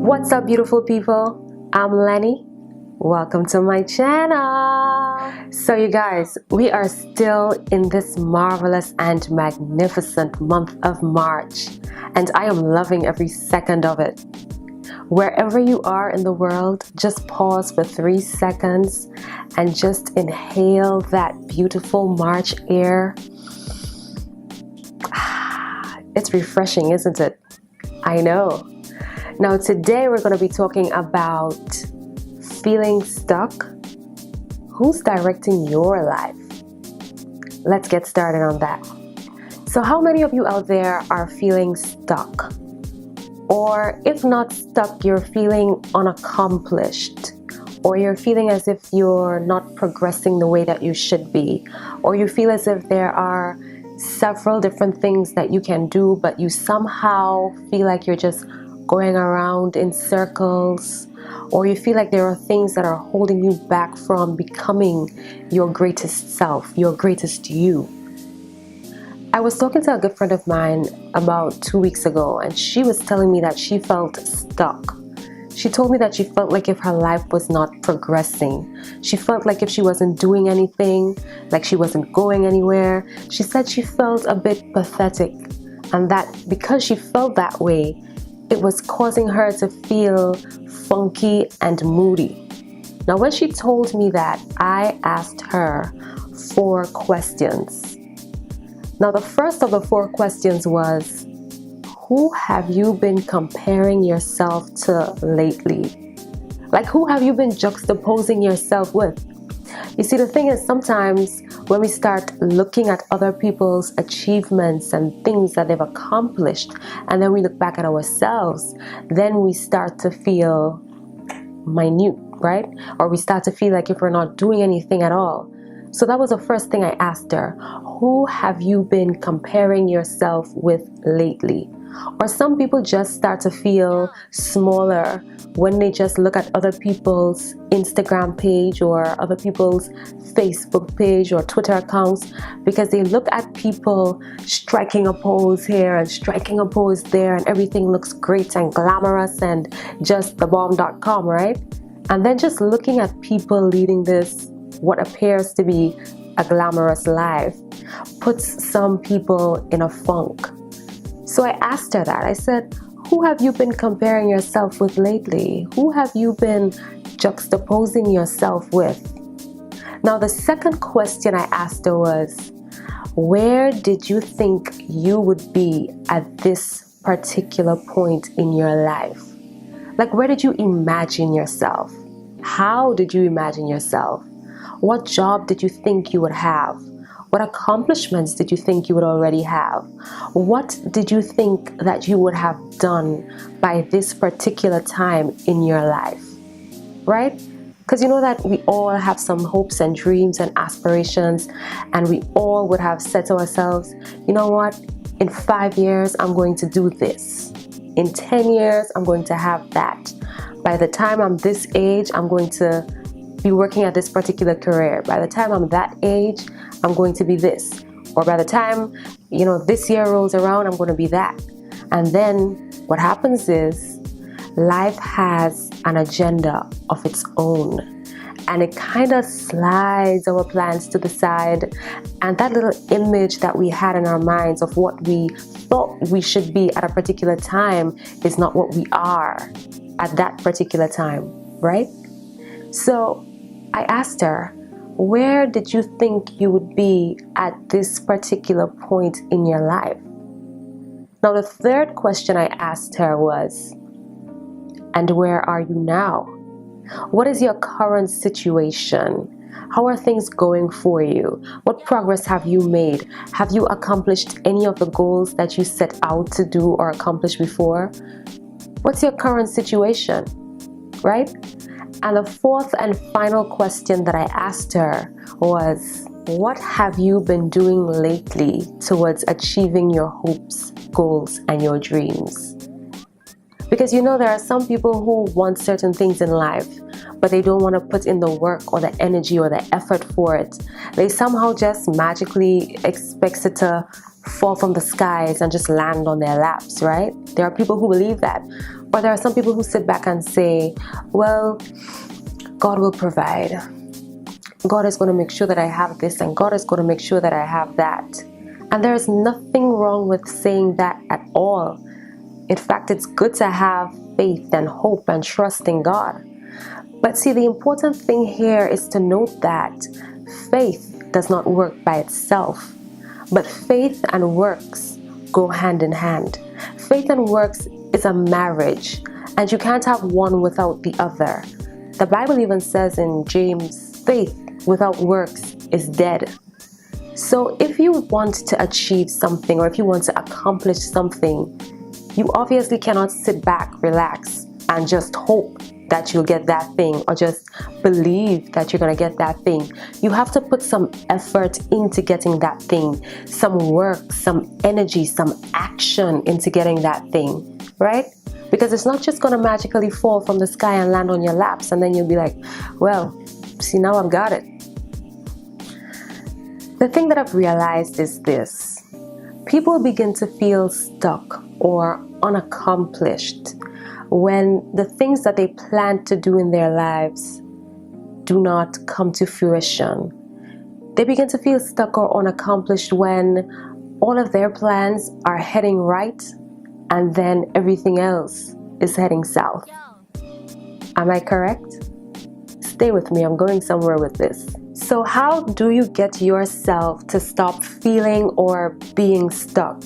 What's up, beautiful people? I'm Lenny. Welcome to my channel. So you guys, we are still in this marvelous and magnificent month of March, and I am loving every second of it. Wherever you are in the world, just pause for 3 seconds and just inhale that beautiful March air. It's refreshing, isn't it? I know. Now today we're going to be talking about feeling stuck. Who's directing your life? Let's get started on that. So how many of you out there are feeling stuck? Or if not stuck, you're feeling unaccomplished, or you're feeling as if you're not progressing the way that you should be, or you feel as if there are several different things that you can do, but you somehow feel like you're just going around in circles, or you feel like there are things that are holding you back from becoming your greatest self, your greatest you. I was talking to a good friend of mine about 2 weeks ago, and she was telling me that she felt stuck. She told me that she felt like if her life was not progressing. She felt like if she wasn't doing anything, like she wasn't going anywhere. She said she felt a bit pathetic, and that because she felt that way, it was causing her to feel funky and moody. Now, when she told me that, I asked her 4 questions. Now, the first of the 4 questions was, who have you been comparing yourself to lately? Like, who have you been juxtaposing yourself with? You see, the thing is, sometimes when we start looking at other people's achievements and things that they've accomplished, and then we look back at ourselves, then we start to feel minute, right? Or we start to feel like if we're not doing anything at all. So that was the first thing I asked her. Who have you been comparing yourself with lately? Or some people just start to feel smaller when they just look at other people's Instagram page or other people's Facebook page or Twitter accounts, because they look at people striking a pose here and striking a pose there, and everything looks great and glamorous and just thebomb.com, right? And then just looking at people leading this, what appears to be a glamorous life, puts some people in a funk. So I asked her that. I said, who have you been comparing yourself with lately? Who have you been juxtaposing yourself with? Now, the second question I asked her was, where did you think you would be at this particular point in your life? Like, where did you imagine yourself? How did you imagine yourself? What job did you think you would have? What accomplishments did you think you would already have? What did you think that you would have done by this particular time in your life? Right? Because you know that we all have some hopes and dreams and aspirations, and we all would have said to ourselves, you know what? In 5 years, I'm going to do this. In 10 years, I'm going to have that. By the time I'm this age, I'm going to be working at this particular career. By the time I'm that age, I'm going to be this. Or by the time, this year rolls around, I'm going to be that. And then what happens is life has an agenda of its own, and it kind of slides our plans to the side, and that little image that we had in our minds of what we thought we should be at a particular time is not what we are at that particular time, right? So I asked her, where did you think you would be at this particular point in your life? Now, the third question I asked her was, and where are you now? What is your current situation? How are things going for you? What progress have you made? Have you accomplished any of the goals that you set out to do or accomplish before? What's your current situation, right? And the fourth and final question that I asked her was, what have you been doing lately towards achieving your hopes, goals, and your dreams? Because there are some people who want certain things in life, but they don't want to put in the work or the energy or the effort for it. They somehow just magically expect it to fall from the skies and just land on their laps, right? There are people who believe that. Or there are some people who sit back and say, well, God will provide. God is going to make sure that I have this, and God is going to make sure that I have that. And there is nothing wrong with saying that at all. In fact, it's good to have faith and hope and trust in God. But see, the important thing here is to note that faith does not work by itself, but faith and works go hand in hand. Faith and works is a marriage, and you can't have one without the other. The Bible even says in James, faith without works is dead. So if you want to achieve something, or if you want to accomplish something, you obviously cannot sit back, relax, and just hope that you'll get that thing, or just believe that you're going to get that thing. You have to put some effort into getting that thing, some work, some energy, some action into getting that thing, right? Because it's not just going to magically fall from the sky and land on your laps, and then you'll be like, well, see, now I've got it. The thing that I've realized is this: people begin to feel stuck or unaccomplished when the things that they plan to do in their lives do not come to fruition. They begin to feel stuck or unaccomplished when all of their plans are heading right and then everything else is heading south. Am I correct? Stay with me, I'm going somewhere with this. So how do you get yourself to stop feeling or being stuck?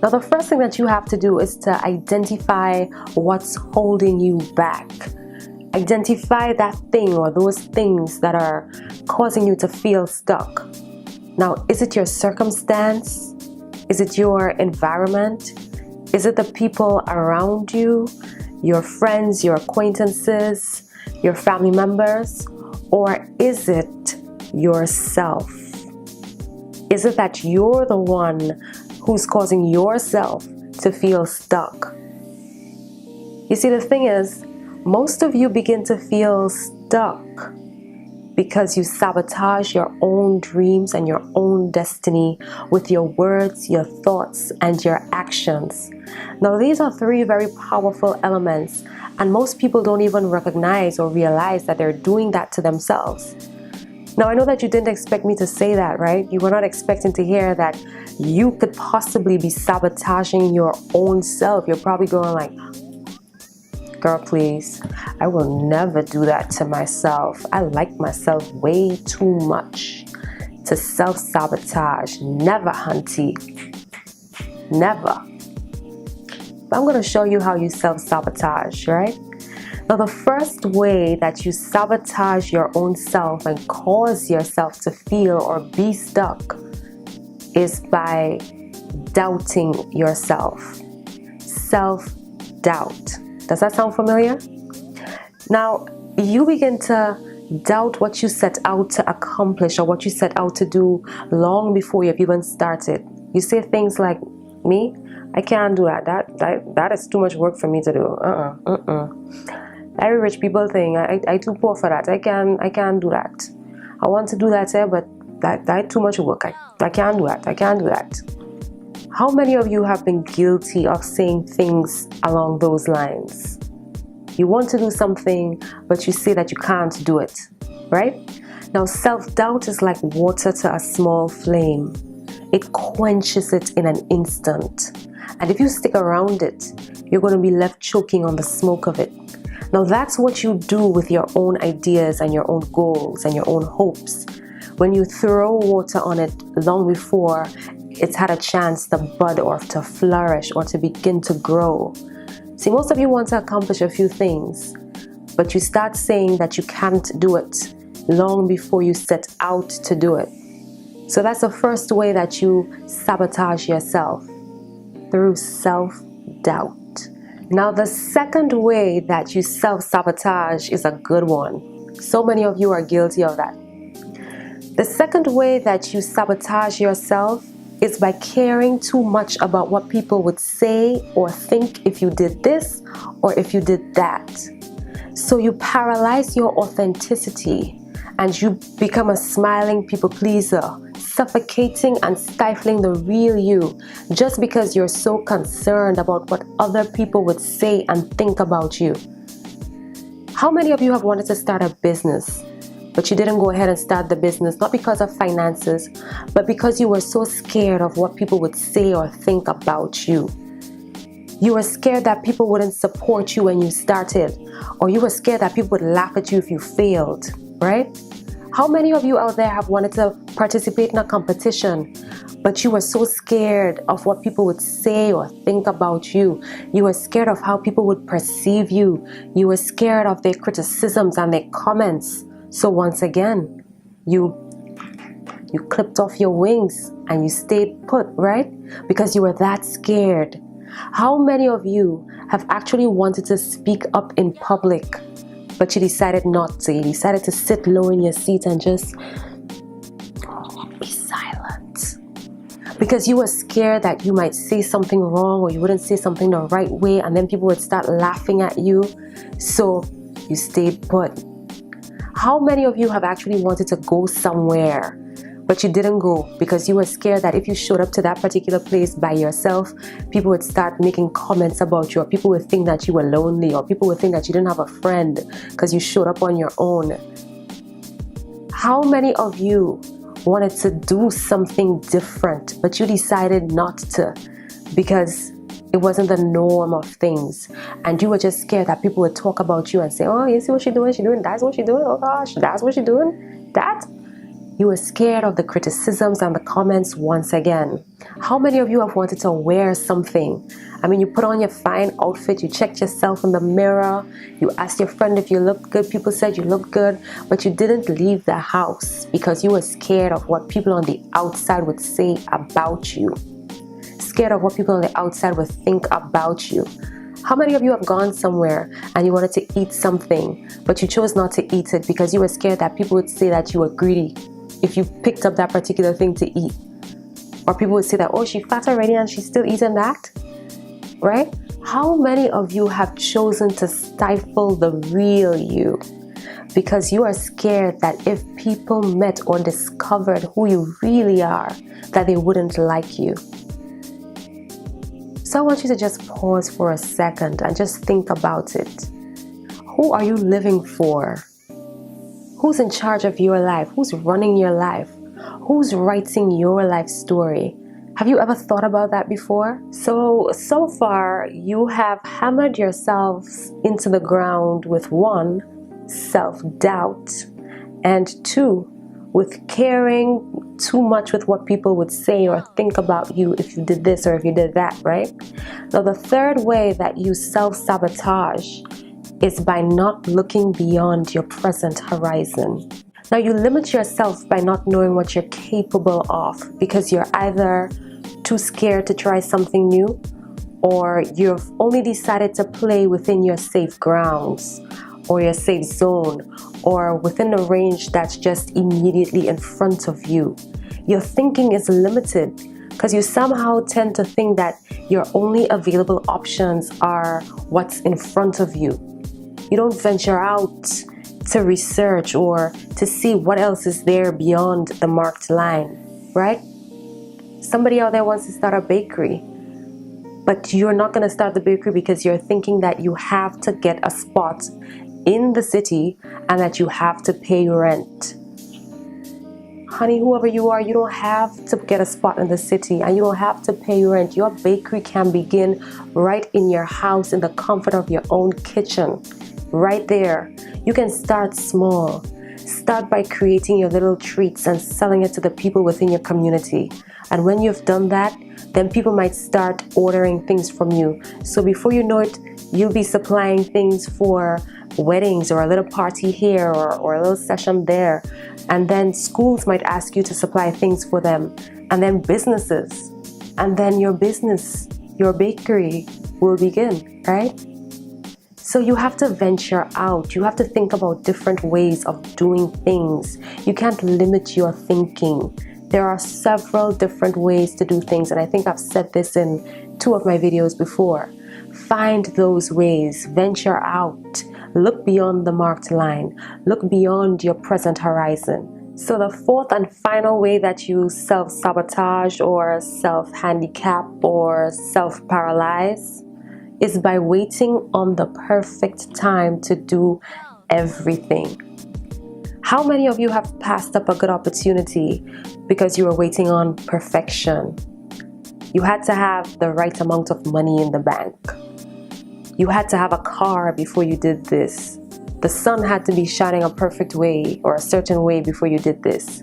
Now, the first thing that you have to do is to identify what's holding you back. Identify that thing or those things that are causing you to feel stuck. Now, is it your circumstance? Is it your environment? Is it the people around you, your friends, your acquaintances, your family members? Or is it yourself? Is it that you're the one who's causing yourself to feel stuck? You see, the thing is, most of you begin to feel stuck because you sabotage your own dreams and your own destiny with your words, your thoughts, and your actions. Now, these are three very powerful elements, and most people don't even recognize or realize that they're doing that to themselves. Now, I know that you didn't expect me to say that, right? You were not expecting to hear that you could possibly be sabotaging your own self. You're probably going like, girl, please, I will never do that to myself. I like myself way too much to self-sabotage. Never, hunty. Never. But I'm going to show you how you self-sabotage, right? Now, the first way that you sabotage your own self and cause yourself to feel or be stuck is by doubting yourself. Self-doubt. Does that sound familiar? Now, you begin to doubt what you set out to accomplish or what you set out to do long before you've even started. You say things like, me? I can't do that. That is too much work for me to do. Every rich people thing, I too poor for that. I can't do that. I want to do that, but that too much work. I can't do that. I can't do that. How many of you have been guilty of saying things along those lines? You want to do something, but you say that you can't do it, right? Now, self-doubt is like water to a small flame. It quenches it in an instant. And if you stick around it, you're going to be left choking on the smoke of it. Now, that's what you do with your own ideas and your own goals and your own hopes. When you throw water on it long before it's had a chance to bud or to flourish or to begin to grow. See, most of you want to accomplish a few things, but you start saying that you can't do it long before you set out to do it. So that's the first way that you sabotage yourself, through self-doubt. Now, the second way that you self-sabotage is a good one. So many of you are guilty of that. The second way that you sabotage yourself is by caring too much about what people would say or think if you did this or if you did that. So you paralyze your authenticity and you become a smiling people pleaser, suffocating and stifling the real you just because you're so concerned about what other people would say and think about you. How many of you have wanted to start a business, but you didn't go ahead and start the business, not because of finances, but because you were so scared of what people would say or think about you? You were scared that people wouldn't support you when you started, or you were scared that people would laugh at you if you failed, right? How many of you out there have wanted to participate in a competition, but you were so scared of what people would say or think about you? You were scared of how people would perceive you. You were scared of their criticisms and their comments. So once again, you clipped off your wings and you stayed put, right? Because you were that scared. How many of you have actually wanted to speak up in public, but you decided not to? You decided to sit low in your seat and just be silent because you were scared that you might say something wrong or you wouldn't say something the right way, and then people would start laughing at you. So you stayed put. How many of you have actually wanted to go somewhere, but you didn't go because you were scared that if you showed up to that particular place by yourself, people would start making comments about you, or people would think that you were lonely, or people would think that you didn't have a friend because you showed up on your own? How many of you wanted to do something different, but you decided not to because it wasn't the norm of things, and you were just scared that people would talk about you and say, oh, you see what she's doing? She's doing that's what she's doing. Oh gosh, that's what she's doing. That. You were scared of the criticisms and the comments once again. How many of you have wanted to wear something? I mean, you put on your fine outfit, you checked yourself in the mirror, you asked your friend if you looked good, people said you looked good, but you didn't leave the house because you were scared of what people on the outside would say about you. Scared of what people on the outside would think about you. How many of you have gone somewhere and you wanted to eat something, but you chose not to eat it because you were scared that people would say that you were greedy if you picked up that particular thing to eat? Or people would say that, oh, she fat already and she's still eating that, right? How many of you have chosen to stifle the real you because you are scared that if people met or discovered who you really are, that they wouldn't like you? So I want you to just pause for a second and just think about it. Who are you living for? Who's in charge of your life? Who's running your life? Who's writing your life story? Have you ever thought about that before? So far, you have hammered yourselves into the ground with 1, self-doubt, and 2, with caring too much with what people would say or think about you if you did this or if you did that, right? Now, the third way that you self-sabotage is by not looking beyond your present horizon. Now, you limit yourself by not knowing what you're capable of because you're either too scared to try something new, or you've only decided to play within your safe grounds or your safe zone, or within a range that's just immediately in front of you. Your thinking is limited because you somehow tend to think that your only available options are what's in front of you. You don't venture out to research or to see what else is there beyond the marked line, right? Somebody out there wants to start a bakery, but you're not going to start the bakery because you're thinking that you have to get a spot in the city and that you have to pay rent. Honey, whoever you are, you don't have to get a spot in the city and you don't have to pay rent. Your bakery can begin right in your house, in the comfort of your own kitchen. Right there. You can start small. Start by creating your little treats and selling it to the people within your community. And when you've done that, then people might start ordering things from you. So before you know it, you'll be supplying things for weddings or a little party here or a little session there. And then schools might ask you to supply things for them. And then businesses. And then your business, your bakery will begin, right? So you have to venture out. You have to think about different ways of doing things. You can't limit your thinking. There are several different ways to do things, and I think I've said this in 2 of my videos before. Find those ways. Venture out. Look beyond the marked line. Look beyond your present horizon. So the fourth and final way that you self-sabotage or self-handicap or self-paralyze is by waiting on the perfect time to do everything. How many of you have passed up a good opportunity because you were waiting on perfection? You had to have the right amount of money in the bank. You had to have a car before you did this. The sun had to be shining a perfect way or a certain way before you did this.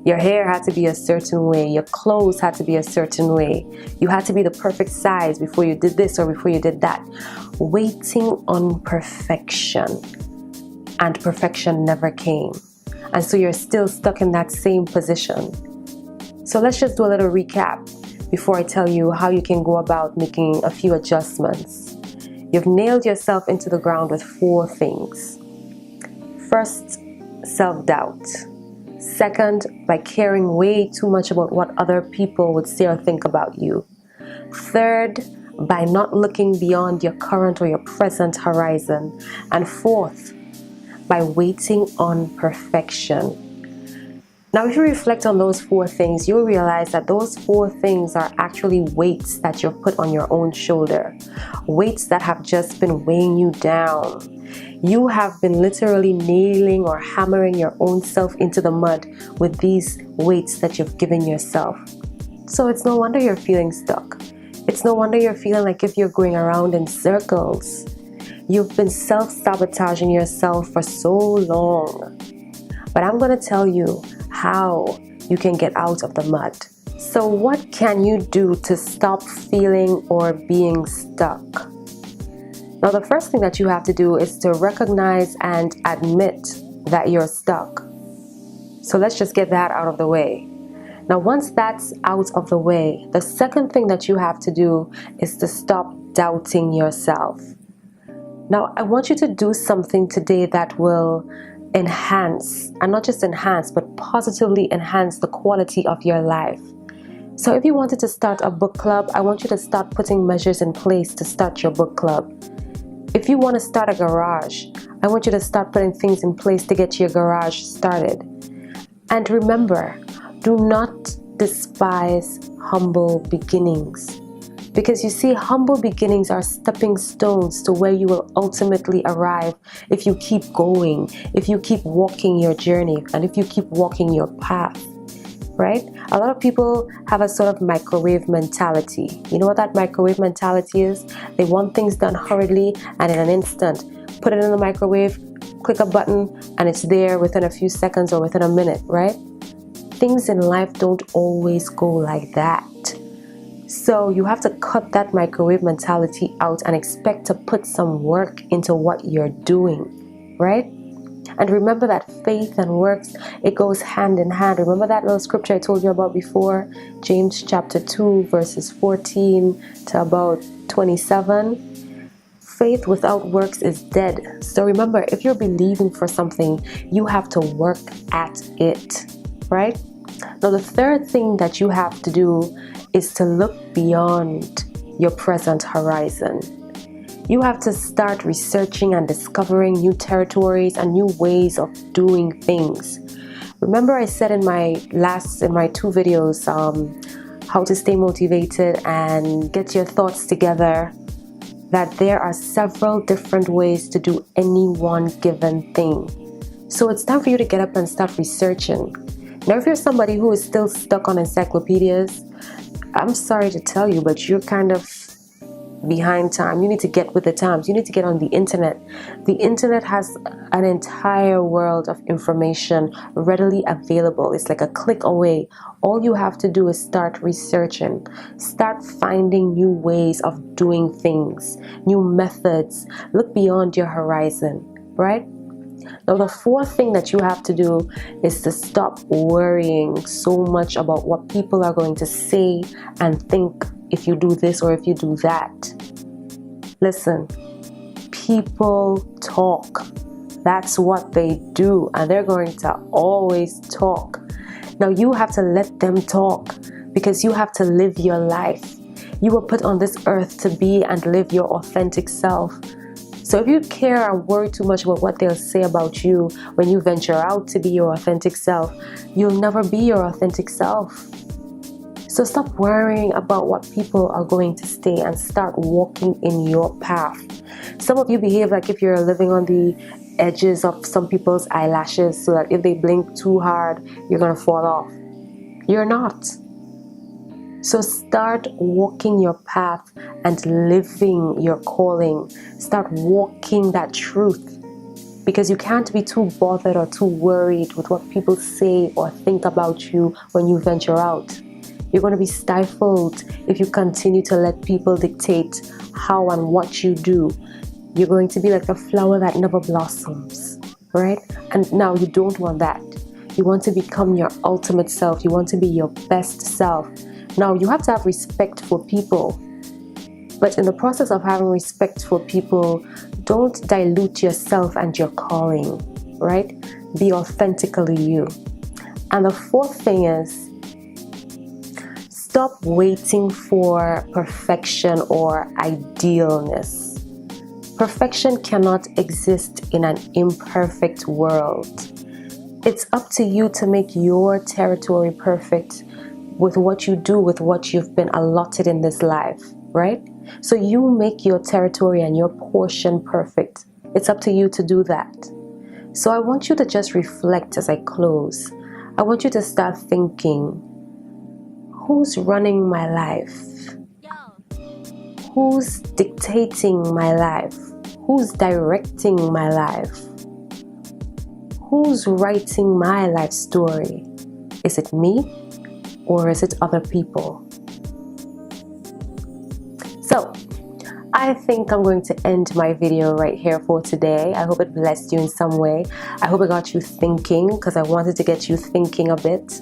Your hair had to be a certain way. Your clothes had to be a certain way. You had to be the perfect size before you did this or before you did that. Waiting on perfection. And perfection never came. And so you're still stuck in that same position. So let's just do a little recap before I tell you how you can go about making a few adjustments. You've nailed yourself into the ground with 4 things. First, self-doubt. Second, by caring way too much about what other people would say or think about you. Third, by not looking beyond your current or your present horizon. And fourth, by waiting on perfection. Now, if you reflect on those 4 things, you'll realize that those 4 things are actually weights that you've put on your own shoulder. Weights that have just been weighing you down. You have been literally nailing or hammering your own self into the mud with these weights that you've given yourself. So it's no wonder you're feeling stuck. It's no wonder you're feeling like if you're going around in circles. You've been self-sabotaging yourself for so long. But I'm going to tell you how you can get out of the mud. So what can you do to stop feeling or being stuck? Now, the first thing that you have to do is to recognize and admit that you're stuck. So let's just get that out of the way. Now, once that's out of the way, the second thing that you have to do is to stop doubting yourself. Now, I want you to do something today that will enhance, and not just enhance, but positively enhance the quality of your life. So if you wanted to start a book club, I want you to start putting measures in place to start your book club. If you want to start a garage, I want you to start putting things in place to get your garage started. And remember, do not despise humble beginnings. Because you see, humble beginnings are stepping stones to where you will ultimately arrive if you keep going, if you keep walking your journey, and if you keep walking your path, right? A lot of people have a sort of microwave mentality. You know what that microwave mentality is? They want things done hurriedly and in an instant. Put it in the microwave, click a button, and it's there within a few seconds or within a minute, right? Things in life don't always go like that. So you have to cut that microwave mentality out and expect to put some work into what you're doing, right? And remember that faith and works, it goes hand in hand. Remember that little scripture I told you about before? James chapter 2 verses 14 to about 27. Faith without works is dead. So remember, if you're believing for something, you have to work at it, right? Now, the third thing that you have to do is to look beyond your present horizon. You have to start researching and discovering new territories and new ways of doing things. Remember I said in my 2 videos, how to stay motivated and get your thoughts together, that there are several different ways to do any one given thing. So it's time for you to get up and start researching. Now, if you're somebody who is still stuck on encyclopedias, I'm sorry to tell you, but you're kind of behind time. You need to get with the times. You need to get on the internet. The internet has an entire world of information readily available. It's like a click away. All you have to do is start researching. Start finding new ways of doing things, new methods. Look beyond your horizon, right? Now, the fourth thing that you have to do is to stop worrying so much about what people are going to say and think if you do this or if you do that. Listen, people talk. That's what they do, and they're going to always talk. Now, you have to let them talk because you have to live your life. You were put on this earth to be and live your authentic self. So if you care and worry too much about what they'll say about you when you venture out to be your authentic self, you'll never be your authentic self. So stop worrying about what people are going to say and start walking in your path. Some of you behave like if you're living on the edges of some people's eyelashes, so that if they blink too hard, you're gonna fall off. You're not. So start walking your path and living your calling. Start walking that truth, because you can't be too bothered or too worried with what people say or think about you when you venture out. You're going to be stifled if you continue to let people dictate how and what you do. You're going to be like the flower that never blossoms, right? And now you don't want that. You want to become your ultimate self. You want to be your best self. Now you have to have respect for people. But in the process of having respect for people, don't dilute yourself and your calling, right? Be authentically you. And the fourth thing is, stop waiting for perfection or idealness. Perfection cannot exist in an imperfect world. It's up to you to make your territory perfect with what you do, with what you've been allotted in this life, right? So you make your territory and your portion perfect. It's up to you to do that. So I want you to just reflect as I close. I want you to start thinking, who's running my life? Who's dictating my life? Who's directing my life? Who's writing my life story? Is it me or is it other people? So, I think I'm going to end my video right here for today. I hope it blessed you in some way. I hope it got you thinking, because I wanted to get you thinking a bit.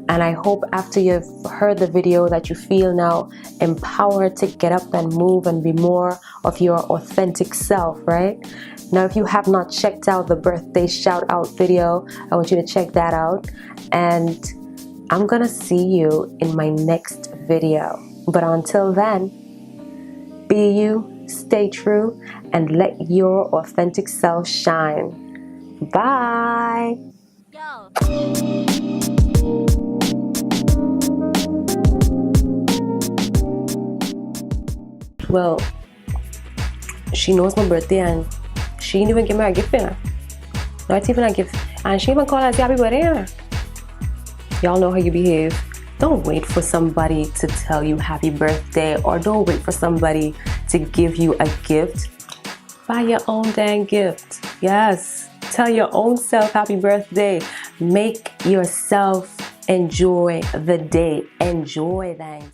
And I hope after you've heard the video that you feel now empowered to get up and move and be more of your authentic self, right? Now, if you have not checked out the birthday shout out video, I want you to check that out. And I'm gonna see you in my next video. But until then, be you, stay true, and let your authentic self shine. Bye. Well, she knows my birthday and she didn't even give me a gift, you know? Not even a gift. And she even called and say happy birthday, you know? Y'all know how you behave. Don't wait for somebody to tell you happy birthday, or don't wait for somebody to give you a gift. Buy your own dang gift. Yes. Tell your own self happy birthday. Make yourself enjoy the day. Enjoy things.